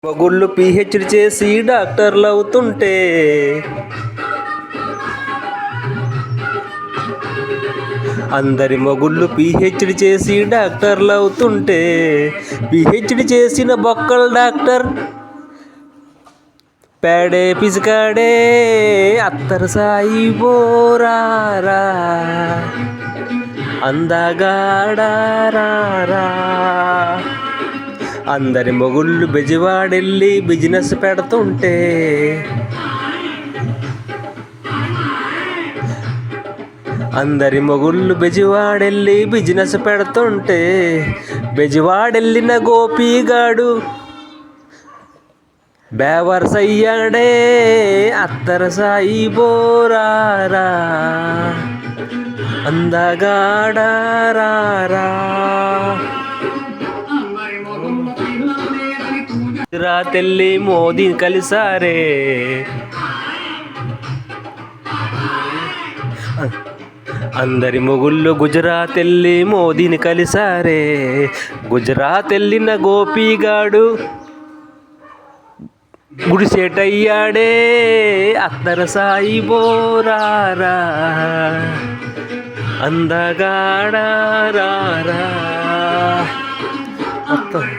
మగుళ్ళు PhD చేసి డాక్టర్లు అవుతుంటే అందరి మగుళ్ళు పిహెచ్డి చేసి డాక్టర్లు అవుతుంటే పిహెచ్డి చేసిన బొక్కల డాక్టర్ పేడే పిసికాడే అత్తరు సాయి బోరారా అందగాడారా. అందరి మొగుళ్ళు బెజవాడెళ్ళి బిజినెస్ పెడుతుంటే అందరి మొగుళ్ళు బెజవాడెళ్ళి బిజినెస్ పెడుతుంటే బెజవాడెళ్ళిన గోపీగాడు బేవర్సయ్యాడే అత్తర సాయి బోరారా అందగాడారా. గుజరాతెళ్ళి మోదీని కలిసారే అందరి మొగుళ్ళు గుజరాతెళ్ళి మోదీని కలిసారే. గుజరాత్ వెళ్ళిన గోపీగాడు గుడిసేటయ్యాడే అత్తర సాయి బోరారా అందగాడారా. మొత్తం